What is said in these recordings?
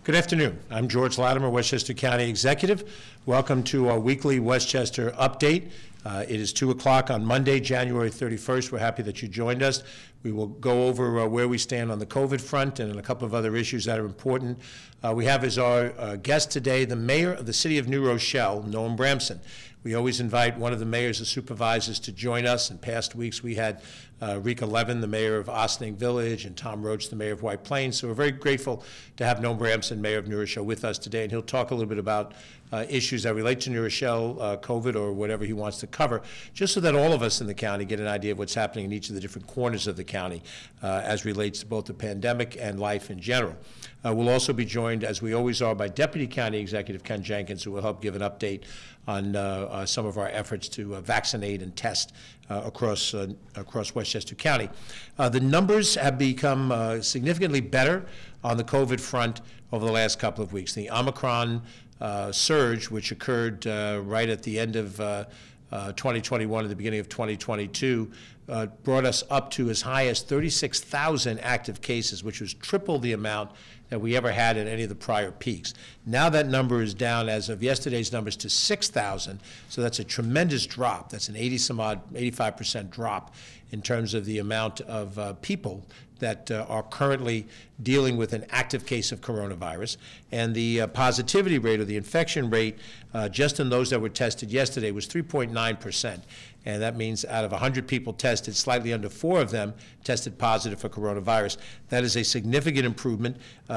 Good afternoon. I'm George Latimer, Westchester County Executive. Welcome to our weekly Westchester update. It is 2 o'clock on Monday, January 31st. We're happy that you joined us. We will go over where we stand on the COVID front and a couple of other issues that are important. We have as our guest today the mayor of the city of New Rochelle, Noam Bramson. We always invite one of the mayors or supervisors to join us. In past weeks, we had Rika Levin, the mayor of Ossining Village, and Tom Roach, the mayor of White Plains. So we're very grateful to have Noam Bramson, mayor of New Rochelle, with us today, and he'll talk a little bit about issues that relate to New Rochelle, COVID, or whatever he wants to cover, just so that all of us in the county get an idea of what's happening in each of the different corners of the county as relates to both the pandemic and life in general. We'll also be joined, as we always are, by Deputy County Executive Ken Jenkins, who will help give an update on some of our efforts to vaccinate and test across Westchester County. The numbers have become significantly better on the COVID front over the last couple of weeks. The Omicron surge, which occurred right at the end of 2021 and the beginning of 2022, brought us up to as high as 36,000 active cases, which was triple the amount that we ever had at any of the prior peaks. Now that number is down, as of yesterday's numbers, to 6,000. So that's a tremendous drop. That's an 85% drop in terms of the amount of people that are currently dealing with an active case of coronavirus. And the positivity rate, or the infection rate, just in those that were tested yesterday, was 3.9%. And that means out of 100 people tested, slightly under 4 of them tested positive for coronavirus. That is a significant improvement.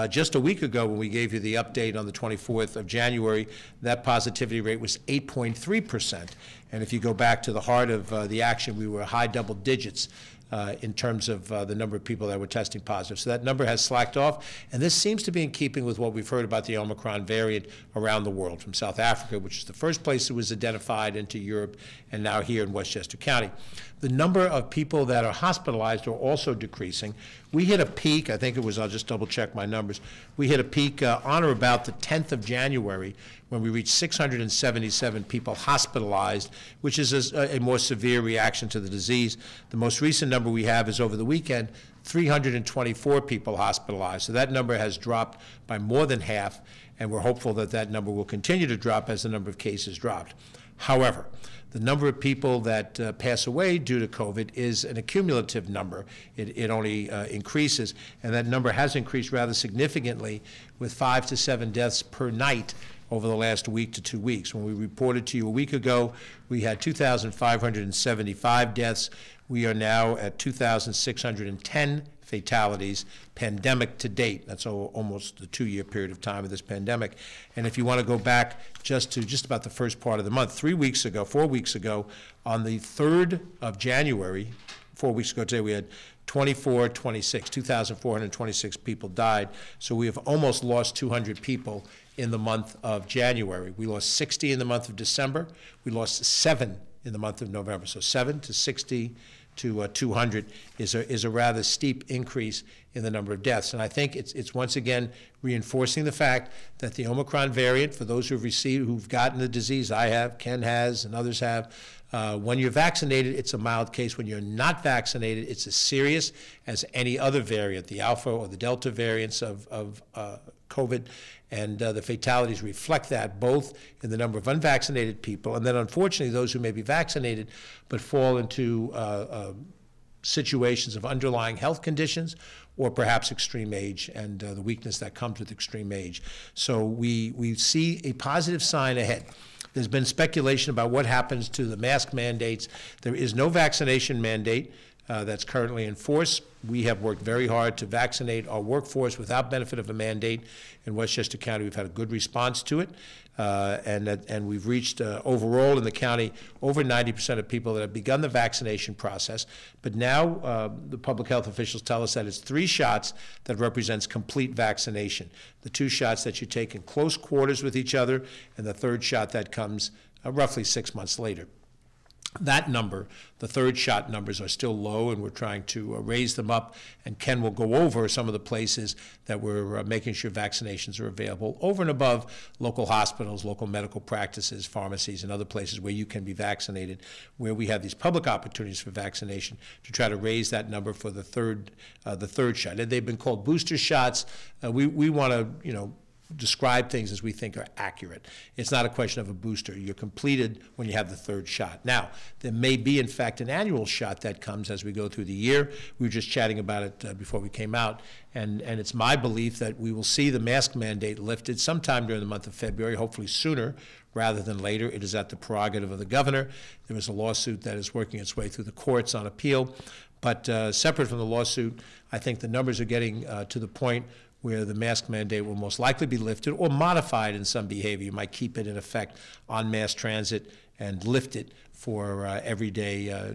Just a week ago, when we gave you the update on the 24th of January, that positivity rate was 8.3%. And if you go back to the heart of the action, we were high double digits in terms of the number of people that were testing positive. So that number has slacked off, and this seems to be in keeping with what we've heard about the Omicron variant around the world, from South Africa, which is the first place it was identified, into Europe, and now here in Westchester County. The number of people that are hospitalized are also decreasing. We hit a peak, I think it was, I'll just double check my numbers, we hit a peak on or about the 10th of January when we reached 677 people hospitalized, which is a more severe reaction to the disease. The most recent number we have is over the weekend, 324 people hospitalized. So that number has dropped by more than half, and we're hopeful that that number will continue to drop as the number of cases dropped. However, the number of people that pass away due to COVID is an accumulative number. It only increases, and that number has increased rather significantly, with 5 to 7 deaths per night over the last week to 2 weeks. When we reported to you a week ago, we had 2,575 deaths. We are now at 2,610 fatalities, pandemic to date. That's almost the 2-year period of time of this pandemic. And if you want to go back just about the first part of the month, 4 weeks ago, on the 3rd of January, 4 weeks ago today, we had 2,426 people died. So we have almost lost 200 people in the month of January. We lost 60 in the month of December. We lost 7 in the month of November. So 7 to 60 to 200 is a rather steep increase in the number of deaths. And I think it's once again reinforcing the fact that the Omicron variant, for those who've gotten the disease, I have, Ken has, and others have, when you're vaccinated, it's a mild case. When you're not vaccinated, it's as serious as any other variant, the Alpha or the Delta variants of COVID, and the fatalities reflect that, both in the number of unvaccinated people, and then unfortunately those who may be vaccinated but fall into situations of underlying health conditions, or perhaps extreme age and the weakness that comes with extreme age. So we see a positive sign ahead. There's been speculation about what happens to the mask mandates. There is no vaccination mandate that's currently in force. We have worked very hard to vaccinate our workforce without benefit of a mandate. In Westchester County, we've had a good response to it, and we've reached overall in the county over 90% of people that have begun the vaccination process. But now the public health officials tell us that it's 3 shots that represents complete vaccination. The 2 shots that you take in close quarters with each other, and the 3rd shot that comes roughly 6 months later. That number, the 3rd shot numbers, are still low, and we're trying to raise them up. And Ken will go over some of the places that we're making sure vaccinations are available, over and above local hospitals, local medical practices, pharmacies, and other places where you can be vaccinated, where we have these public opportunities for vaccination, to try to raise that number for the third shot. And they've been called booster shots. We want to, describe things as we think are accurate. It's not a question of a booster. You're completed when you have the third shot. Now, there may be, in fact, an annual shot that comes as we go through the year. We were just chatting about it before we came out, and it's my belief that we will see the mask mandate lifted sometime during the month of February, hopefully sooner rather than later. It is at the prerogative of the governor. There is a lawsuit that is working its way through the courts on appeal. But separate from the lawsuit, I think the numbers are getting to the point where the mask mandate will most likely be lifted or modified in some behavior. You might keep it in effect on mass transit and lift it for everyday,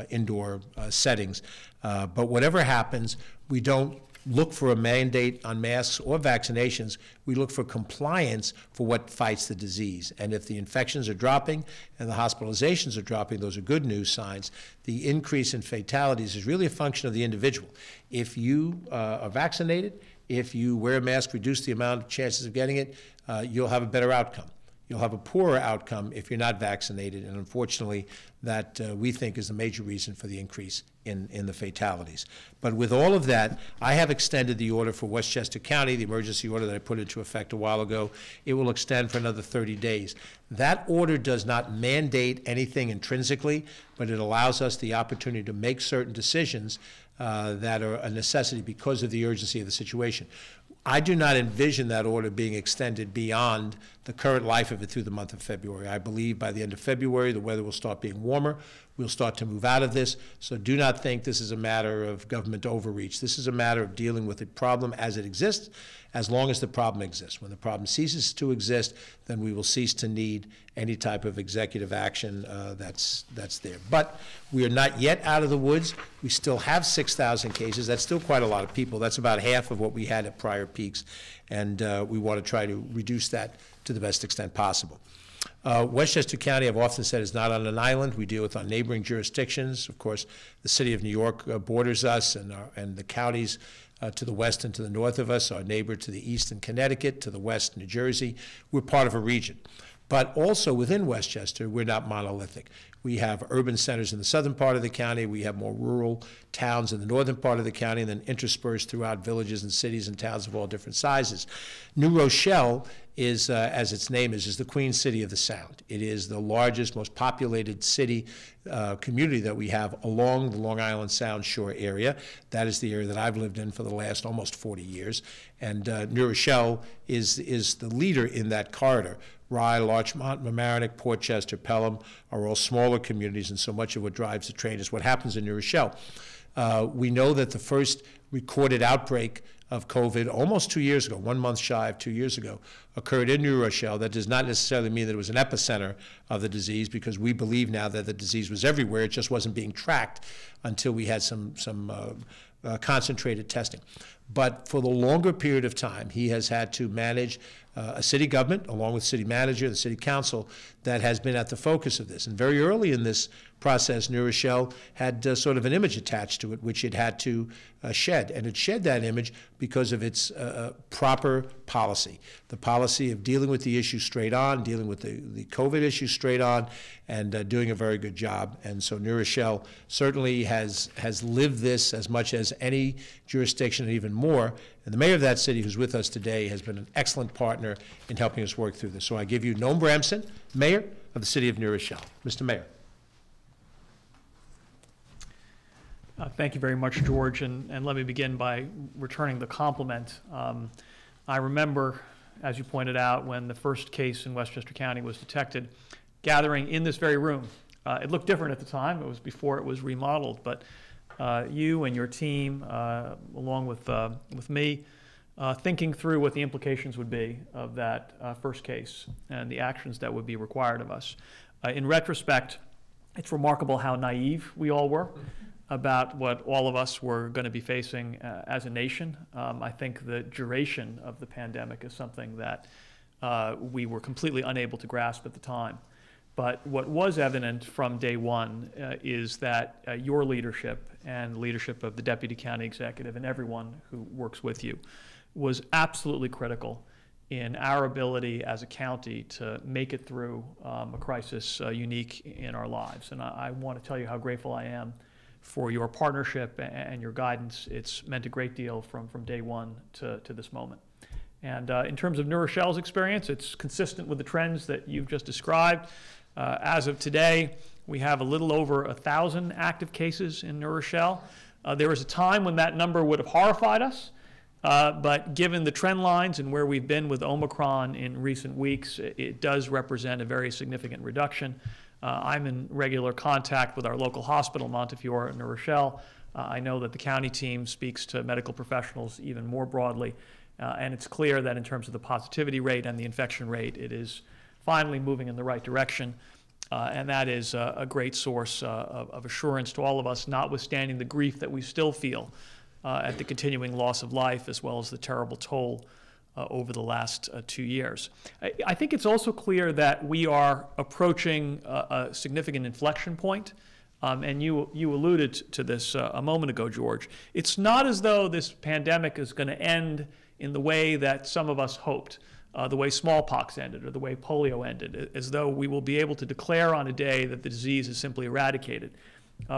indoor settings. But whatever happens, we don't look for a mandate on masks or vaccinations. We look for compliance for what fights the disease. And if the infections are dropping and the hospitalizations are dropping, those are good news signs. The increase in fatalities is really a function of the individual. If you are vaccinated, if you wear a mask, reduce the amount of chances of getting it, you'll have a better outcome. You'll have a poorer outcome if you're not vaccinated, and unfortunately, that we think is a major reason for the increase in the fatalities. But with all of that, I have extended the order for Westchester County, the emergency order that I put into effect a while ago. It will extend for another 30 days. That order does not mandate anything intrinsically, but it allows us the opportunity to make certain decisions that are a necessity because of the urgency of the situation. I do not envision that order being extended beyond the current life of it through the month of February. I believe by the end of February, the weather will start being warmer. We'll start to move out of this. So do not think this is a matter of government overreach. This is a matter of dealing with the problem as it exists, as long as the problem exists. When the problem ceases to exist, then we will cease to need any type of executive action that's there. But we are not yet out of the woods. We still have 6,000 cases. That's still quite a lot of people. That's about half of what we had at prior peaks. And we want to try to reduce that to the best extent possible. Westchester County, I've often said, is not on an island. We deal with our neighboring jurisdictions. Of course, the city of New York borders us, and the counties to the west and to the north of us, our neighbor to the east in Connecticut, to the west, New Jersey. We're part of a region. But also within Westchester, we're not monolithic. We have urban centers in the southern part of the county. We have more rural towns in the northern part of the county, and then interspersed throughout villages and cities and towns of all different sizes. New Rochelle is, as its name is the Queen City of the Sound. It is the largest, most populated city community that we have along the Long Island Sound shore area. That is the area that I've lived in for the last almost 40 years. And New Rochelle is the leader in that corridor. Rye, Larchmont, Mamaroneck, Portchester, Pelham are all smaller communities, and so much of what drives the train is what happens in New Rochelle. We know that the first recorded outbreak of COVID almost 2 years ago, 1 month shy of 2 years ago, occurred in New Rochelle. That does not necessarily mean that it was an epicenter of the disease, because we believe now that the disease was everywhere. It just wasn't being tracked until we had some concentrated testing. But for the longer period of time, he has had to manage a city government, along with city manager, the city council, that has been at the focus of this. And very early in this process, New Rochelle had sort of an image attached to it, which it had to shed. And it shed that image because of its proper policy, the policy of dealing with the issue straight on, dealing with the COVID issue straight on, and doing a very good job. And so New Rochelle certainly has lived this as much as any jurisdiction, and even more. And the mayor of that city, who's with us today, has been an excellent partner in helping us work through this. So I give you Noam Bramson, mayor of the city of New Rochelle. Mr. Mayor. Thank you very much, George, and let me begin by returning the compliment. I remember, as you pointed out, when the first case in Westchester County was detected, gathering in this very room. It looked different at the time. It was before it was remodeled, but you and your team, along with me, thinking through what the implications would be of that first case and the actions that would be required of us. In retrospect, it's remarkable how naive we all were about what all of us were going to be facing as a nation. I think the duration of the pandemic is something that we were completely unable to grasp at the time. But what was evident from day one is that your leadership and the leadership of the Deputy County Executive and everyone who works with you was absolutely critical in our ability as a county to make it through a crisis unique in our lives. And I want to tell you how grateful I am for your partnership and your guidance. It's meant a great deal from day one to this moment. And in terms of New Rochelle's experience, it's consistent with the trends that you've just described. As of today, we have a little over 1,000 active cases in New Rochelle. There was a time when that number would have horrified us, but given the trend lines and where we've been with Omicron in recent weeks, it does represent a very significant reduction. I'm in regular contact with our local hospital, Montefiore in New Rochelle. I know that the county team speaks to medical professionals even more broadly. And it's clear that in terms of the positivity rate and the infection rate, it is finally moving in the right direction. And that is a great source of assurance to all of us, notwithstanding the grief that we still feel at the continuing loss of life, as well as the terrible toll over the last 2 years. I think it's also clear that we are approaching a significant inflection point. And you alluded to this a moment ago, George. It's not as though this pandemic is going to end in the way that some of us hoped, the way smallpox ended or the way polio ended, as though we will be able to declare on a day that the disease is simply eradicated.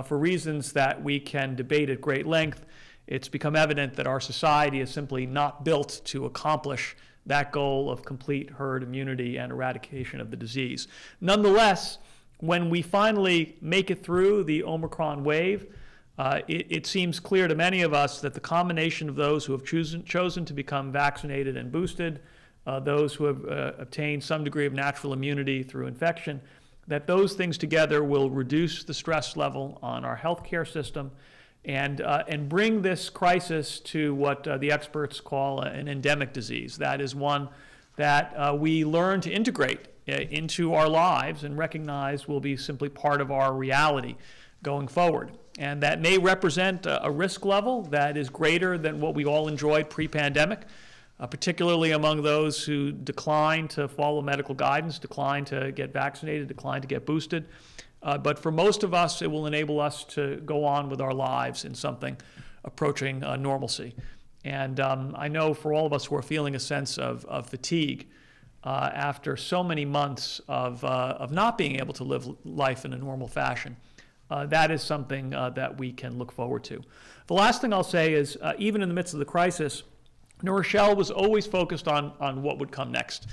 For reasons that we can debate at great length, it's become evident that our society is simply not built to accomplish that goal of complete herd immunity and eradication of the disease. Nonetheless, when we finally make it through the Omicron wave, it seems clear to many of us that the combination of those who have chosen to become vaccinated and boosted, those who have obtained some degree of natural immunity through infection, that those things together will reduce the stress level on our healthcare system and bring this crisis to what the experts call an endemic disease. That is one that we learn to integrate into our lives and recognize will be simply part of our reality going forward. And that may represent a risk level that is greater than what we all enjoyed pre-pandemic, particularly among those who decline to follow medical guidance, decline to get vaccinated, decline to get boosted. But for most of us, it will enable us to go on with our lives in something approaching normalcy. And I know for all of us who are feeling a sense of fatigue after so many months of not being able to live life in a normal fashion, that is something that we can look forward to. The last thing I'll say is, even in the midst of the crisis, New Rochelle was always focused on what would come next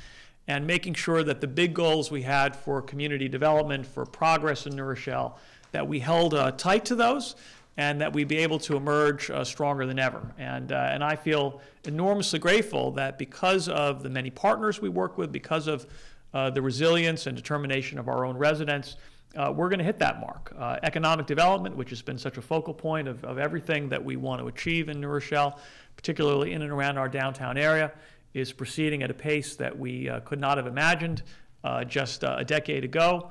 and making sure that the big goals we had for community development, for progress in New Rochelle, that we held tight to those and that we'd be able to emerge stronger than ever. And I feel enormously grateful that because of the many partners we work with, because of the resilience and determination of our own residents, we're going to hit that mark. Economic development, which has been such a focal point of everything that we want to achieve in New Rochelle, particularly in and around our downtown area, is proceeding at a pace that we could not have imagined just a decade ago.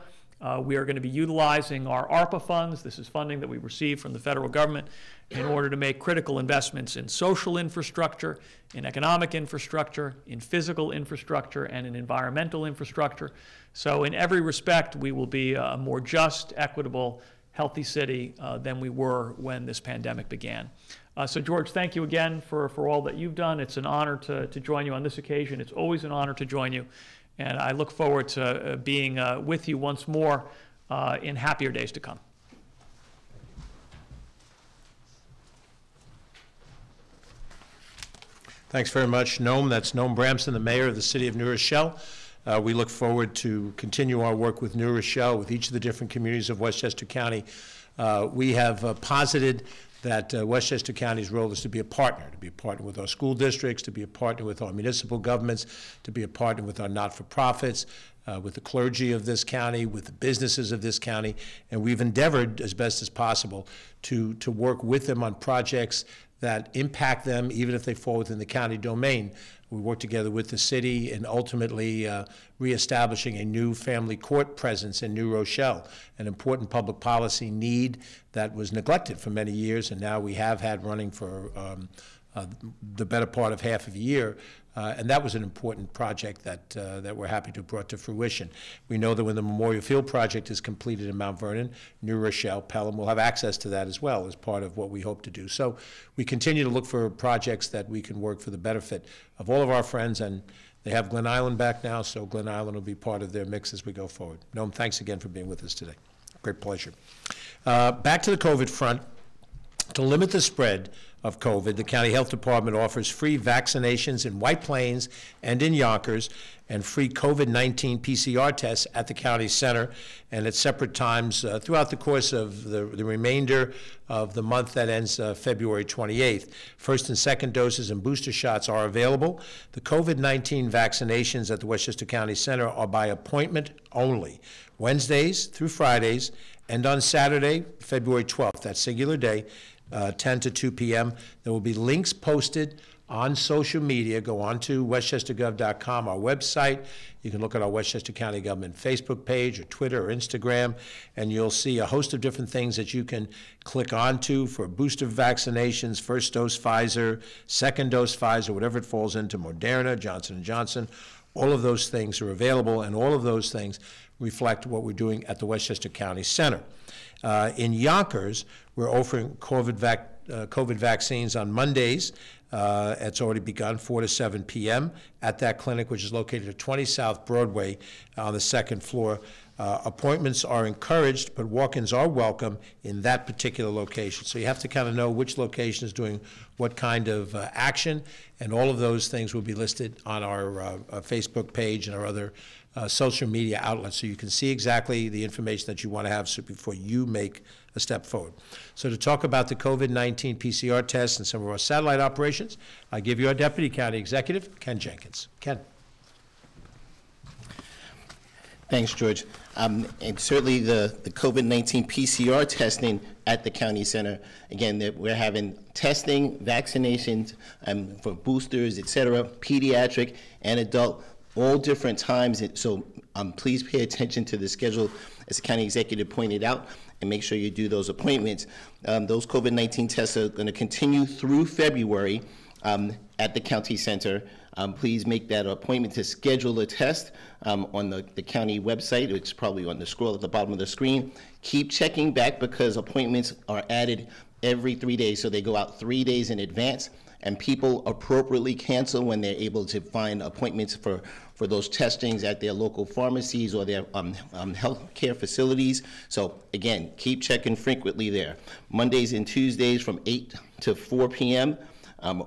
We are going to be utilizing our ARPA funds. This is funding that we received from the federal government in order to make critical investments in social infrastructure, in economic infrastructure, in physical infrastructure, and in environmental infrastructure. So in every respect, we will be a more just, equitable, healthy city than we were when this pandemic began. So George, thank you again for all that you've done. It's an honor to join you on this occasion. It's always an honor to join you. And I look forward to being with you once more in happier days to come. Thanks very much, Noam. That's Noam Bramson, the mayor of the city of New Rochelle. We look forward to continue our work with New Rochelle, with each of the different communities of Westchester County. We have posited that Westchester County's role is to be a partner with our school districts, to be a partner with our municipal governments, to be a partner with our not-for-profits, with the clergy of this county, with the businesses of this county, and we've endeavored as best as possible to work with them on projects that impact them even if they fall within the county domain. We work together with the city in ultimately reestablishing a new family court presence in New Rochelle, an important public policy need that was neglected for many years, and now we have had running for the better part of half of a year. And that was an important project that we're happy to have brought to fruition. We know that when the Memorial Field project is completed in Mount Vernon, New Rochelle, Pelham will have access to that as well as part of what we hope to do. So we continue to look for projects that we can work for the benefit of all of our friends, and they have Glen Island back now, so Glen Island will be part of their mix as we go forward. Noam, thanks again for being with us today. Great pleasure. Back to the COVID front. To limit the spread of COVID, the County Health Department offers free vaccinations in White Plains and in Yonkers, and free COVID-19 PCR tests at the county center and at separate times throughout the course of the remainder of the month that ends February 28th. First and second doses and booster shots are available. The COVID-19 vaccinations at the Westchester County Center are by appointment only, Wednesdays through Fridays, and on Saturday, February 12th, that singular day, 10 to 2 p.m. There will be links posted on social media. Go on to westchestergov.com, our website. You can look at our Westchester County Government Facebook page or Twitter or Instagram, and you'll see a host of different things that you can click onto for booster vaccinations, first dose Pfizer, second dose Pfizer, whatever it falls into, Moderna, Johnson & Johnson. All of those things are available, and all of those things reflect what we're doing at the Westchester County Center. In Yonkers, we're offering COVID vaccines on Mondays. It's already begun, 4 to 7 p.m. at that clinic, which is located at 20 South Broadway on the second floor. Appointments are encouraged, but walk-ins are welcome in that particular location. So you have to kind of know which location is doing what kind of action, and all of those things will be listed on our Facebook page and our other social media outlets, so you can see exactly the information that you want to have before you make a step forward. So to talk about the COVID-19 PCR tests and some of our satellite operations, I give you our Deputy County Executive, Ken Jenkins. Ken. Thanks, George. And certainly the COVID-19 PCR testing at the county center, again, we're having testing, vaccinations for boosters, et cetera, pediatric and adult, all different times. So please pay attention to the schedule, as the county executive pointed out, and make sure you do those appointments. Those COVID-19 tests are going to continue through February at the county center. Please make that appointment to schedule a test on the county website. It's probably on the scroll at the bottom of the screen. Keep checking back, because appointments are added every 3 days, so they go out 3 days in advance, and people appropriately cancel when they're able to find appointments for those testings at their local pharmacies or their health care facilities. So again, keep checking frequently there. Mondays and Tuesdays from 8 to 4 p.m.,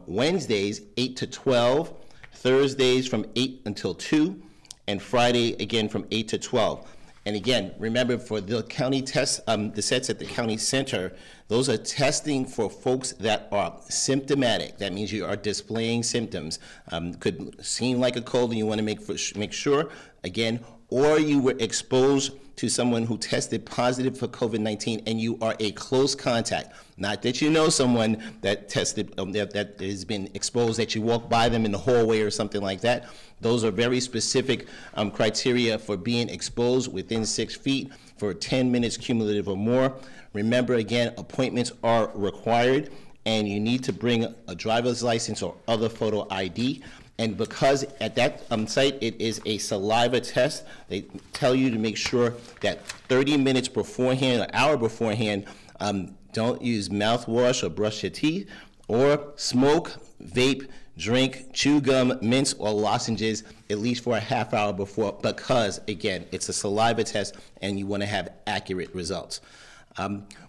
Wednesdays 8 to 12, Thursdays from 8 until 2, and Friday again from 8 to 12. And again, remember, for the county tests, the sets at the county center, those are testing for folks that are symptomatic. That means you are displaying symptoms. Could seem like a cold and you want to make sure, again, or you were exposed to someone who tested positive for COVID-19 and you are a close contact. Not that you know someone that tested, that has been exposed, that you walk by them in the hallway or something like that. Those are very specific criteria for being exposed within 6 feet for 10 minutes cumulative or more. Remember, again, appointments are required, and you need to bring a driver's license or other photo ID. And because at that site it is a saliva test, they tell you to make sure that 30 minutes beforehand, an hour beforehand, don't use mouthwash or brush your teeth, or smoke, vape, drink, chew gum, mints, or lozenges at least for a half hour before, because, again, it's a saliva test and you want to have accurate results.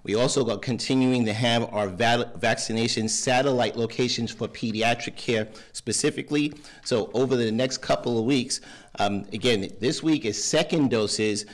We also are continuing to have our vaccination satellite locations for pediatric care specifically. So over the next couple of weeks, again, this week is second doses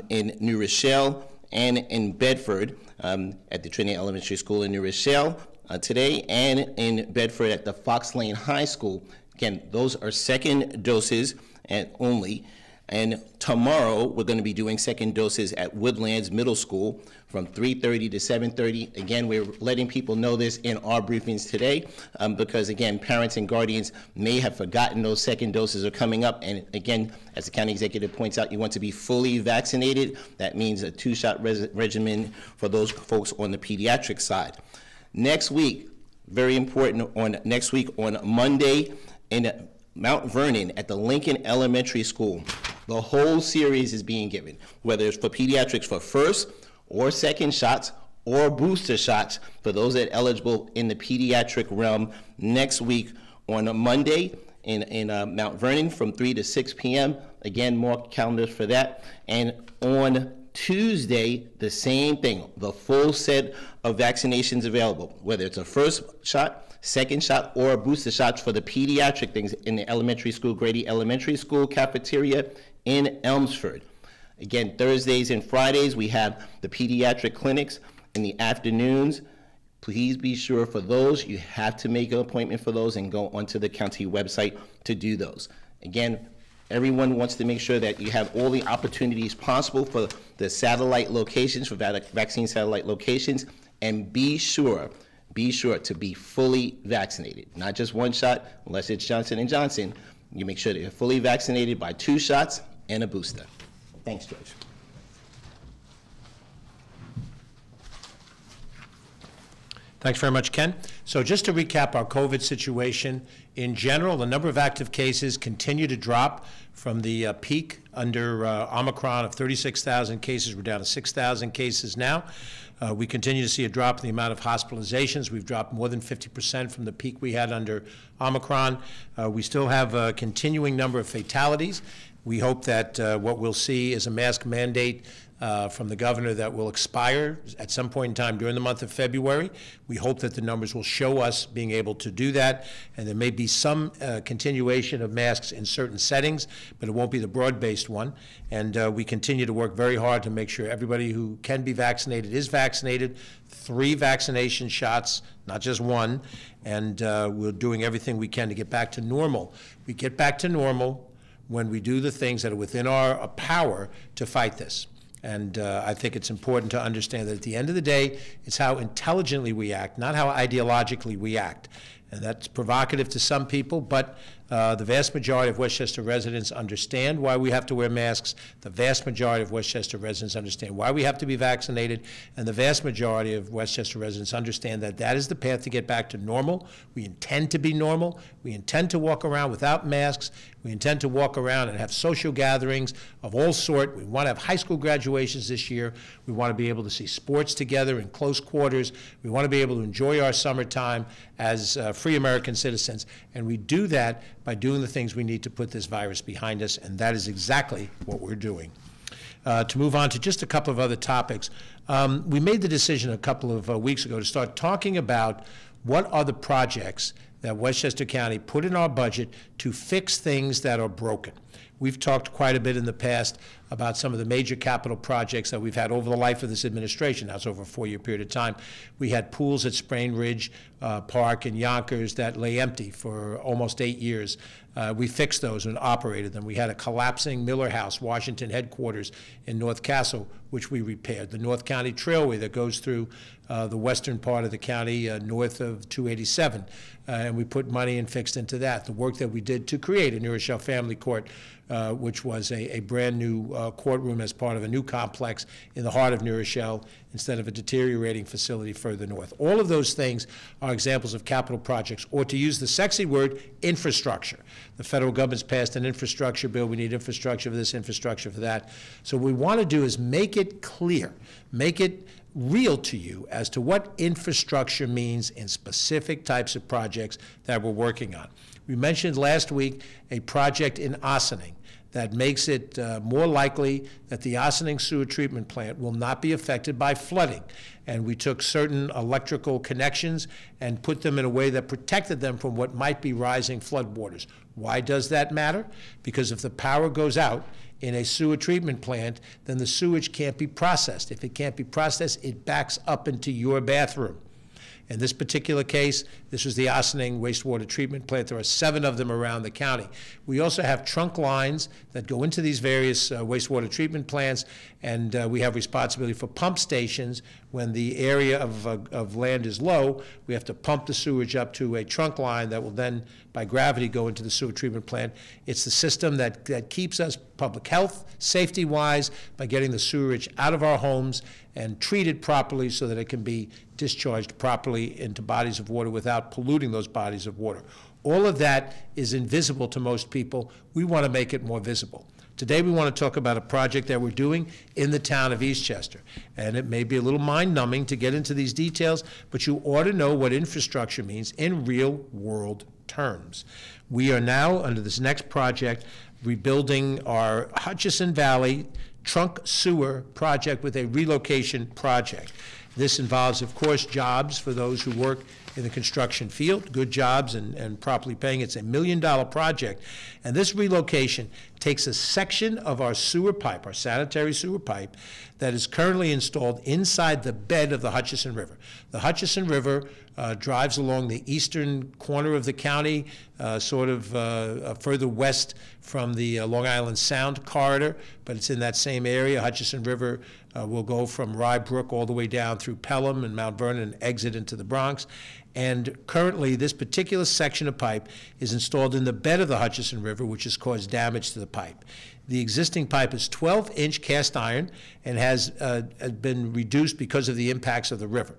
in New Rochelle and in Bedford at the Trinity Elementary School in New Rochelle today, and in Bedford at the Fox Lane High School. Again, those are second doses and only. And tomorrow, we're going to be doing second doses at Woodlands Middle School from 3:30 to 7:30. Again, we're letting people know this in our briefings today because, again, parents and guardians may have forgotten those second doses are coming up. And again, as the county executive points out, you want to be fully vaccinated. That means a 2-shot regimen for those folks on the pediatric side. Next week, very important, next week on Monday in Mount Vernon at the Lincoln Elementary School, the whole series is being given, whether it's for pediatrics for first or second shots or booster shots for those that are eligible in the pediatric realm next week on a Monday in Mount Vernon from 3 to 6 p.m. Again, more calendars for that. And on Tuesday, the same thing, the full set of vaccinations available, whether it's a first shot, second shot, or a booster shot for the pediatric things in the elementary school, Grady Elementary School cafeteria in Elmsford. Again, Thursdays and Fridays, we have the pediatric clinics in the afternoons. Please be sure for those, you have to make an appointment for those and go onto the county website to do those. Again, everyone wants to make sure that you have all the opportunities possible for the satellite locations, for vaccine satellite locations, and be sure to be fully vaccinated. Not just one shot, unless it's Johnson & Johnson. You make sure that you're fully vaccinated by 2 shots and a booster. Thanks, George. Thanks very much, Ken. So just to recap our COVID situation, in general, the number of active cases continue to drop from the peak under Omicron of 36,000 cases. We're down to 6,000 cases now. We continue to see a drop in the amount of hospitalizations. We've dropped more than 50% from the peak we had under Omicron. We still have a continuing number of fatalities. We hope that what we'll see is a mask mandate from the governor that will expire at some point in time during the month of February. We hope that the numbers will show us being able to do that, and there may be some continuation of masks in certain settings, but it won't be the broad-based one. And we continue to work very hard to make sure everybody who can be vaccinated is vaccinated, 3 vaccination shots, not just 1, and we're doing everything we can to get back to normal. We get back to normal when we do the things that are within our power to fight this. And I think it's important to understand that at the end of the day, it's how intelligently we act, not how ideologically we act. And that's provocative to some people, but the vast majority of Westchester residents understand why we have to wear masks. The vast majority of Westchester residents understand why we have to be vaccinated. And the vast majority of Westchester residents understand that that is the path to get back to normal. We intend to be normal. We intend to walk around without masks. We intend to walk around and have social gatherings of all sorts. We want to have high school graduations this year. We want to be able to see sports together in close quarters. We want to be able to enjoy our summertime as free American citizens. And we do that by doing the things we need to put this virus behind us, and that is exactly what we're doing. To move on to just a couple of other topics, we made the decision a couple of weeks ago to start talking about what are the projects that Westchester County put in our budget to fix things that are broken. We've talked quite a bit in the past about some of the major capital projects that we've had over the life of this administration. That's over a 4-year period of time. We had pools at Sprain Ridge Park in Yonkers that lay empty for almost 8 years. We fixed those and operated them. We had a collapsing Miller House, Washington headquarters in North Castle, which we repaired. The North County Trailway that goes through the western part of the county north of 287. And we put money and fixed into that. The work that we did to create a New Rochelle Family Court, which was a brand new courtroom as part of a new complex in the heart of New Rochelle instead of a deteriorating facility further north. All of those things are examples of capital projects, or to use the sexy word, infrastructure. The federal government's passed an infrastructure bill. We need infrastructure for this, infrastructure for that. So what we want to do is make it clear, make it real to you as to what infrastructure means in specific types of projects that we're working on. We mentioned last week a project in Ossining that makes it more likely that the Ossining sewer treatment plant will not be affected by flooding. And we took certain electrical connections and put them in a way that protected them from what might be rising floodwaters. Why does that matter? Because if the power goes out in a sewer treatment plant, then the sewage can't be processed. If it can't be processed, it backs up into your bathroom. In this particular case, this was the Ossining wastewater treatment plant. There are 7 of them around the county. We also have trunk lines that go into these various wastewater treatment plants, and we have responsibility for pump stations. When the area of land is low, we have to pump the sewage up to a trunk line that will then, by gravity, go into the sewer treatment plant. It's the system that keeps us public health, safety-wise, by getting the sewage out of our homes and treated properly so that it can be discharged properly into bodies of water without polluting those bodies of water. All of that is invisible to most people. We want to make it more visible. Today we want to talk about a project that we're doing in the town of Eastchester. And it may be a little mind-numbing to get into these details, but you ought to know what infrastructure means in real-world terms. We are now, under this next project, rebuilding our Hutchison Valley trunk sewer project with a relocation project. This involves, of course, jobs for those who work in the construction field, good jobs and properly paying. It's $1 million project. And this relocation takes a section of our sewer pipe, our sanitary sewer pipe, that is currently installed inside the bed of the Hutchinson River. The Hutchinson River drives along the eastern corner of the county, further west from the Long Island Sound corridor, but it's in that same area. Hutchinson River will go from Rye Brook all the way down through Pelham and Mount Vernon and exit into the Bronx. And currently, this particular section of pipe is installed in the bed of the Hutchinson River, which has caused damage to the pipe. The existing pipe is 12-inch cast iron and has been reduced because of the impacts of the river.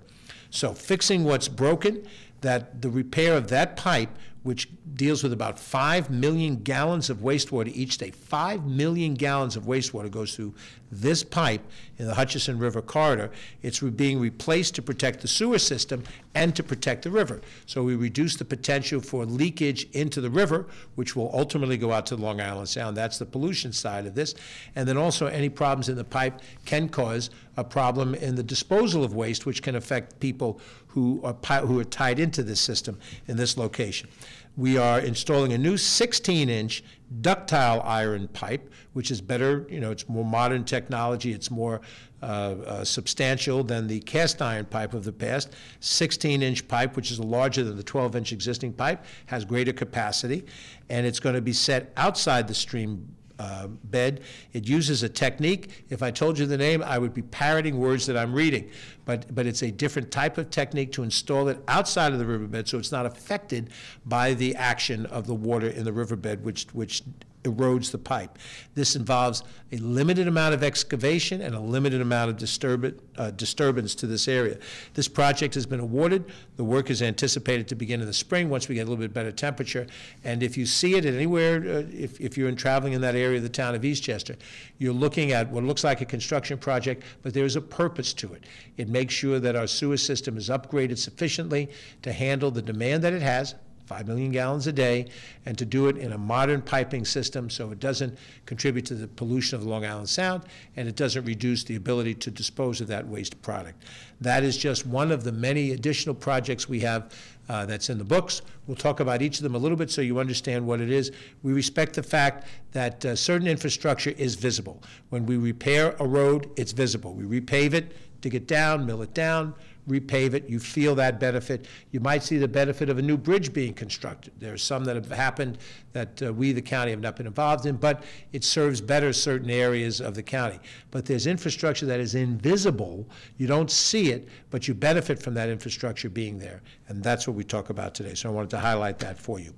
So fixing what's broken, that the repair of that pipe, which deals with about 5 million gallons of wastewater each day. 5 million gallons of wastewater goes through this pipe in the Hutchinson River corridor. It's being replaced to protect the sewer system and to protect the river. So we reduce the potential for leakage into the river, which will ultimately go out to the Long Island Sound. That's the pollution side of this. And then also any problems in the pipe can cause a problem in the disposal of waste, which can affect people who are tied into this system in this location. We are installing a new 16-inch ductile iron pipe, which is better, it's more modern technology, it's more substantial than the cast iron pipe of the past. 16-inch pipe, which is larger than the 12-inch existing pipe, has greater capacity, and it's going to be set outside the stream bed. It uses a technique. If I told you the name, I would be parroting words that I'm reading. But it's a different type of technique to install it outside of the riverbed so it's not affected by the action of the water in the riverbed, which erodes the pipe. This involves a limited amount of excavation and a limited amount of disturbance to this area. This project has been awarded. The work is anticipated to begin in the spring once we get a little bit better temperature. And if you see it anywhere, if you're traveling in that area of the town of Eastchester, you're looking at what looks like a construction project, but there is a purpose to it. It makes sure that our sewer system is upgraded sufficiently to handle the demand that it has, 5 million gallons a day, and to do it in a modern piping system so it doesn't contribute to the pollution of the Long Island Sound and it doesn't reduce the ability to dispose of that waste product. That is just one of the many additional projects we have that's in the books. We'll talk about each of them a little bit so you understand what it is. We respect the fact that certain infrastructure is visible. When we repair a road, it's visible. We repave it, dig it down, mill it down, repave it, you feel that benefit. You might see the benefit of a new bridge being constructed. There are some that have happened that we, the county, have not been involved in, but it serves better certain areas of the county. But there's infrastructure that is invisible. You don't see it, but you benefit from that infrastructure being there. And that's what we talk about today. So I wanted to highlight that for you.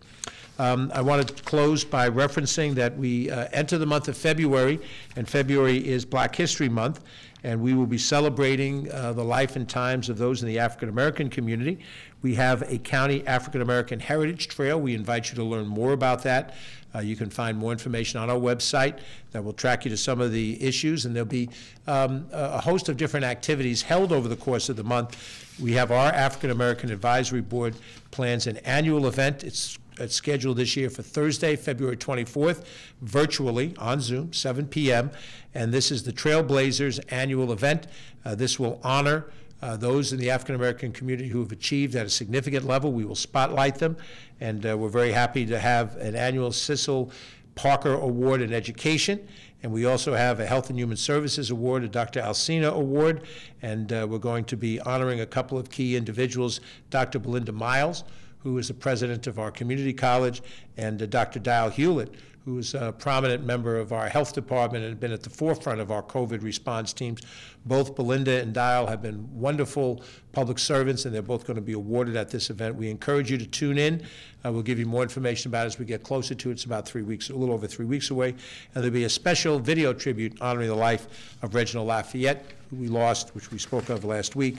I want to close by referencing that we enter the month of February, and February is Black History Month, and we will be celebrating the life and times of those in the African American community. We have a county African American heritage trail. We invite you to learn more about that. You can find more information on our website that will track you to some of the issues, and there'll be a host of different activities held over the course of the month. We have our African American Advisory Board plans an annual event. It's scheduled this year for Thursday, February 24th, virtually on Zoom, 7 p.m., and this is the Trailblazers annual event. This will honor those in the African American community who have achieved at a significant level. We will spotlight them, and we're very happy to have an annual Cecil Parker Award in Education, and we also have a Health and Human Services Award, a Dr. Alcina Award, and we're going to be honoring a couple of key individuals, Dr. Belinda Miles, who is the president of our community college, and Dr. Dial Hewlett, who is a prominent member of our health department and been at the forefront of our COVID response teams. Both Belinda and Dial have been wonderful public servants, and they're both going to be awarded at this event. We encourage you to tune in. We'll give you more information about it as we get closer to it. It's about 3 weeks, a little over 3 weeks away. And there'll be a special video tribute honoring the life of Reginald Lafayette, who we lost, which we spoke of last week.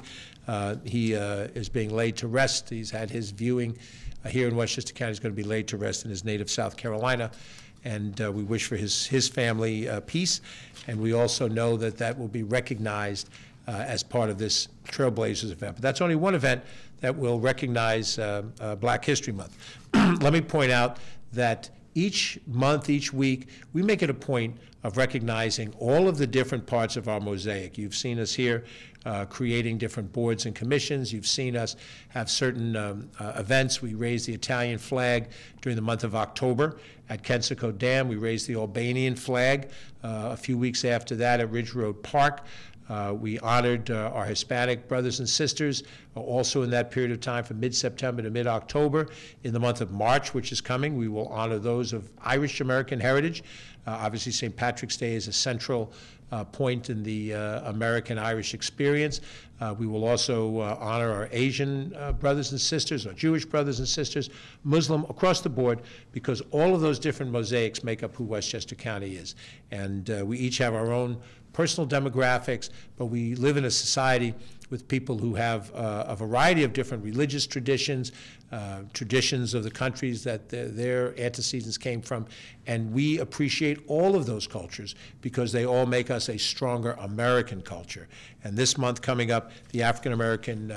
He is being laid to rest. He's had his viewing here in Westchester County. He's going to be laid to rest in his native South Carolina. And we wish for his family peace. And we also know that that will be recognized as part of this Trailblazers event. But that's only one event that will recognize Black History Month. Let me point out that each month, each week, we make it a point of recognizing all of the different parts of our mosaic. You've seen us here creating different boards and commissions. You've seen us have certain events. We raised the Italian flag during the month of October at Kensico Dam. We raised the Albanian flag a few weeks after that at Ridge Road Park. We honored our Hispanic brothers and sisters also in that period of time from mid-September to mid-October. In the month of March, which is coming, we will honor those of Irish American heritage. Obviously, St. Patrick's Day is a central point in the American-Irish experience. We will also honor our Asian brothers and sisters, our Jewish brothers and sisters, Muslim, across the board, because all of those different mosaics make up who Westchester County is. And we each have our own personal demographics, but we live in a society with people who have a variety of different religious traditions, traditions of the countries that their antecedents came from, and we appreciate all of those cultures because they all make us a stronger American culture. And this month coming up, the African American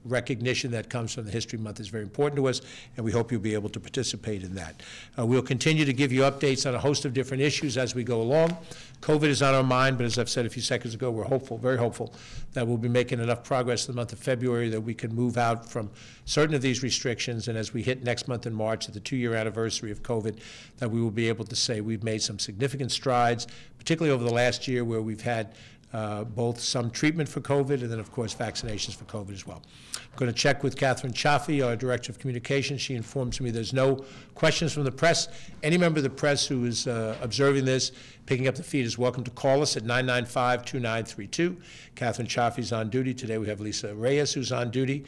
recognition that comes from the History Month is very important to us, and we hope you'll be able to participate in that. We'll continue to give you updates on a host of different issues as we go along. COVID is on our mind, but as I've said a few seconds ago, we're hopeful, very hopeful, that we'll be making enough progress in the month of February that we can move out from certain of these restrictions, and as we hit next month in March at the 2-year anniversary of COVID, that we will be able to say we've made some significant strides, particularly over the last year where we've had both some treatment for COVID and then, of course, vaccinations for COVID as well. I'm going to check with Catherine Chaffee, our Director of Communications. She informs me there's no questions from the press. Any member of the press who is observing this, picking up the feed, is welcome to call us at 995-2932. Catherine Chaffee's on duty. Today we have Lisa Reyes, who's on duty.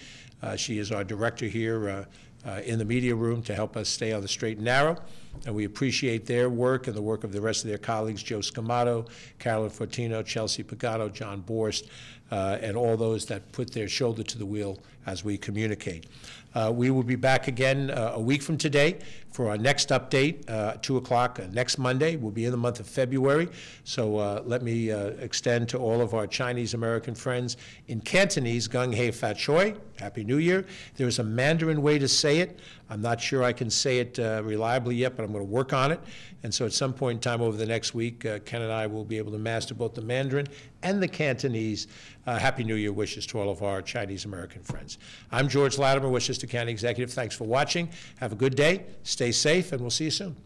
She is our director here in the media room to help us stay on the straight and narrow. And we appreciate their work and the work of the rest of their colleagues, Joe Scamato, Carolyn Fortino, Chelsea Pagano, John Borst, and all those that put their shoulder to the wheel as we communicate. We will be back again a week from today for our next update, 2 o'clock next Monday. We'll be in the month of February. So let me extend to all of our Chinese American friends in Cantonese, Gung Hei Fat Choi, Happy New Year. There is a Mandarin way to say it. I'm not sure I can say it reliably yet, but I'm going to work on it. And so at some point in time over the next week, Ken and I will be able to master both the Mandarin and the Cantonese. Happy New Year wishes to all of our Chinese American friends. I'm George Latimer, Westchester County Executive. Thanks for watching. Have a good day. Stay safe, and we'll see you soon.